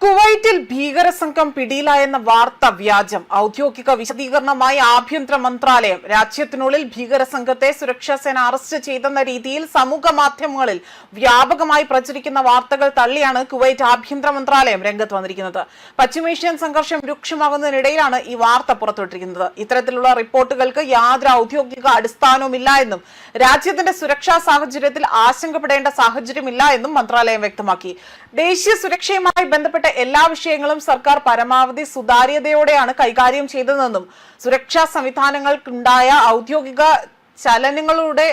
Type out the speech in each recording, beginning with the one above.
കുവൈറ്റിൽ ഭീകരസംഘം പിടിയിലായെന്ന വാർത്ത വ്യാജം. ഔദ്യോഗിക വിശദീകരണമായി ആഭ്യന്തര മന്ത്രാലയം രാജ്യത്തിനുള്ളിൽ ഭീകരസംഘത്തെ സുരക്ഷാസേന അറസ്റ്റ് ചെയ്തെന്ന രീതിയിൽ സമൂഹ മാധ്യമങ്ങളിൽ വ്യാപകമായി പ്രചരിക്കുന്ന വാർത്തകൾ തള്ളിയാണ് കുവൈറ്റ് ആഭ്യന്തര മന്ത്രാലയം രംഗത്ത് വന്നിരിക്കുന്നത്. പശ്ചിമേഷ്യൻ സംഘർഷം രൂക്ഷമാകുന്നതിനിടയിലാണ് ഈ വാർത്ത പുറത്തുവിട്ടിരിക്കുന്നത്. ഇത്തരത്തിലുള്ള റിപ്പോർട്ടുകൾക്ക് യാതൊരു ഔദ്യോഗിക അടിസ്ഥാനവുമില്ല എന്നും രാജ്യത്തിന്റെ സുരക്ഷാ സാഹചര്യത്തിൽ ആശങ്കപ്പെടേണ്ട സാഹചര്യമില്ല എന്നും മന്ത്രാലയം വ്യക്തമാക്കി. ദേശീയ സുരക്ഷയുമായി ബന്ധപ്പെട്ട എല്ലാ വിഷയങ്ങളും സർക്കാർ പരമാവധി സുതാര്യതയോടെയാണ് കൈകാര്യം ചെയ്തതെന്നും സുരക്ഷാ സംവിധാനങ്ങൾക്കുണ്ടായ ഔദ്യോഗിക ചലനങ്ങളുടെ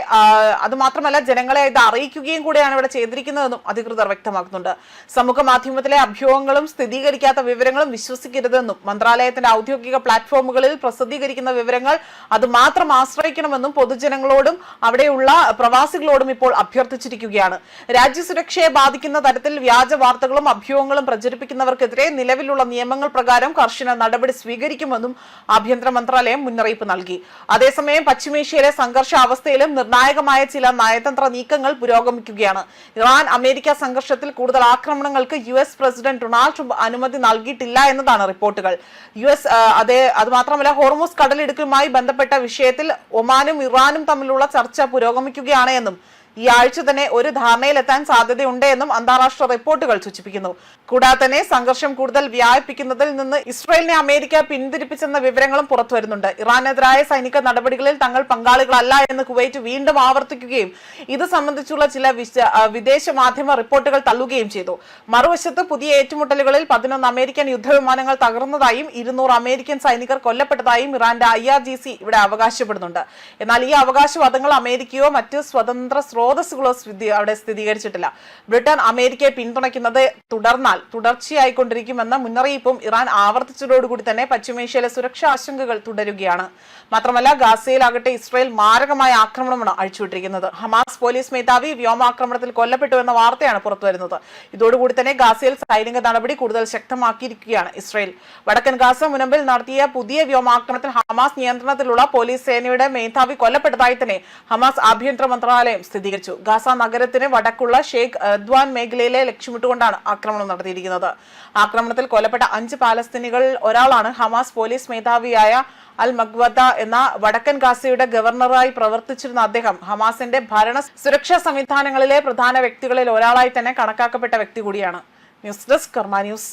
അതുമാത്രമല്ല ജനങ്ങളെ ഇത് അറിയിക്കുകയും കൂടെയാണ് ഇവിടെ ചെയ്തിരിക്കുന്നതെന്നും അധികൃതർ വ്യക്തമാക്കുന്നുണ്ട്. സമൂഹ മാധ്യമത്തിലെ അഭ്യൂഹങ്ങളും സ്ഥിരീകരിക്കാത്ത വിവരങ്ങളും വിശ്വസിക്കരുതെന്നും മന്ത്രാലയത്തിന്റെ ഔദ്യോഗിക പ്ലാറ്റ്ഫോമുകളിൽ പ്രസിദ്ധീകരിക്കുന്ന വിവരങ്ങൾ അത് മാത്രം ആശ്രയിക്കണമെന്നും പൊതുജനങ്ങളോടും അവിടെയുള്ള പ്രവാസികളോടും ഇപ്പോൾ അഭ്യർത്ഥിച്ചിരിക്കുകയാണ്. രാജ്യസുരക്ഷയെ ബാധിക്കുന്ന തരത്തിൽ വ്യാജ വാർത്തകളും അഭ്യൂഹങ്ങളും പ്രചരിപ്പിക്കുന്നവർക്കെതിരെ നിലവിലുള്ള നിയമങ്ങൾ പ്രകാരം കർശന നടപടി സ്വീകരിക്കുമെന്നും ആഭ്യന്തര മന്ത്രാലയം മുന്നറിയിപ്പ് നൽകി. അതേസമയം പശ്ചിമേഷ്യയിലെ സംഘർഷാവസ്ഥയിലും നിർണായകമായ ചില നയതന്ത്ര നീക്കങ്ങൾ പുരോഗമിക്കുകയാണ്. ഇറാൻ അമേരിക്ക സംഘർഷത്തിൽ കൂടുതൽ ആക്രമണങ്ങൾക്ക് US പ്രസിഡന്റ് ഡൊണാൾഡ് ട്രംപ് അനുമതി നൽകിയിട്ടില്ല എന്നതാണ് റിപ്പോർട്ടുകൾ. അതുമാത്രമല്ല ഹോർമുസ് കടലിടുക്കുമായി ബന്ധപ്പെട്ട വിഷയത്തിൽ ഒമാനും ഇറാനും തമ്മിലുള്ള ചർച്ച പുരോഗമിക്കുകയാണ് എന്നും ഈ ആഴ്ച തന്നെ ഒരു ധാരണയിലെത്താൻ സാധ്യതയുണ്ട് എന്നും അന്താരാഷ്ട്ര റിപ്പോർട്ടുകൾ സൂചിപ്പിക്കുന്നു. കൂടാതെ തന്നെ സംഘർഷം കൂടുതൽ വ്യാപിപ്പിക്കുന്നതിൽ നിന്ന് ഇസ്രായേലിനെ അമേരിക്ക പിന്തിരിപ്പിച്ചെന്ന വിവരങ്ങളും പുറത്തുവരുന്നുണ്ട്. ഇറാനെതിരായ സൈനിക നടപടികളിൽ തങ്ങൾ പങ്കാളികളല്ല എന്ന് കുവൈറ്റ് വീണ്ടും ആവർത്തിക്കുകയും ഇത് സംബന്ധിച്ചുള്ള ചില വിദേശ മാധ്യമ റിപ്പോർട്ടുകൾ തള്ളുകയും ചെയ്തു. മറുവശത്ത് പുതിയ ഏറ്റുമുട്ടലുകളിൽ 11 അമേരിക്കൻ യുദ്ധവിമാനങ്ങൾ തകർന്നതായും 200 അമേരിക്കൻ സൈനികർ കൊല്ലപ്പെട്ടതായും ഇറാന്റെ IRGC ഇവിടെ അവകാശപ്പെടുന്നുണ്ട്. എന്നാൽ ഈ അവകാശവാദങ്ങൾ അമേരിക്കയോ മറ്റ് സ്വതന്ത്ര സ്രോതസ്സുകളോ അവിടെ സ്ഥിരീകരിച്ചിട്ടില്ല. ബ്രിട്ടൻ അമേരിക്കയെ പിന്തുണയ്ക്കുന്നത് തുടർച്ചയായിക്കൊണ്ടിരിക്കുമെന്ന മുന്നറിയിപ്പും ഇറാൻ ആവർത്തിച്ചതോടുകൂടി തന്നെ പശ്ചിമേഷ്യയിലെ സുരക്ഷാ ആശങ്കകൾ തുടരുകയാണ്. മാത്രമല്ല ഗാസയിലാകട്ടെ ഇസ്രായേൽ മാരകമായ ആക്രമണമാണ് അഴിച്ചുവിട്ടിരിക്കുന്നത്. ഹമാസ് പോലീസ് മേധാവി വ്യോമാക്രമണത്തിൽ കൊല്ലപ്പെട്ടു എന്ന വാർത്തയാണ് പുറത്തുവരുന്നത്. ഇതോടുകൂടി തന്നെ ഗാസയിൽ സൈനിക നടപടി കൂടുതൽ ശക്തമാക്കിയിരിക്കുകയാണ് ഇസ്രായേൽ. വടക്കൻ ഗാസ മുനമ്പിൽ നടത്തിയ പുതിയ വ്യോമാക്രമണത്തിൽ ഹമാസ് നിയന്ത്രണത്തിലുള്ള പോലീസ് സേനയുടെ മേധാവി കൊല്ലപ്പെട്ടതായി തന്നെ ഹമാസ് ആഭ്യന്തര മന്ത്രാലയം സ്ഥിരീകരിച്ചു. ഗാസ നഗരത്തിന് വടക്കുള്ള ഷെയ്ഖ് അദ്വാൻ മേഖലയിലെ ലക്ഷ്യമിട്ടുകൊണ്ടാണ് ആക്രമണം നടത്തിയിരിക്കുന്നത്. ആക്രമണത്തിൽ കൊല്ലപ്പെട്ട 5 പാലസ്തീനികളിൽ ഒരാളാണ് ഹമാസ് പോലീസ് മേധാവിയായ അൽ മഗ്വത്ത എന്ന വടക്കൻ ഗാസയുടെ ഗവർണറായി പ്രവർത്തിച്ചിരുന്ന അദ്ദേഹം ഹമാസിന്റെ ഭരണ സുരക്ഷാ സംവിധാനങ്ങളിലെ പ്രധാന വ്യക്തികളിൽ ഒരാളായി തന്നെ കണക്കാക്കപ്പെട്ട വ്യക്തി കൂടിയാണ്. ന്യൂസ് ഡെസ്ക് കർമ്മ ന്യൂസ്.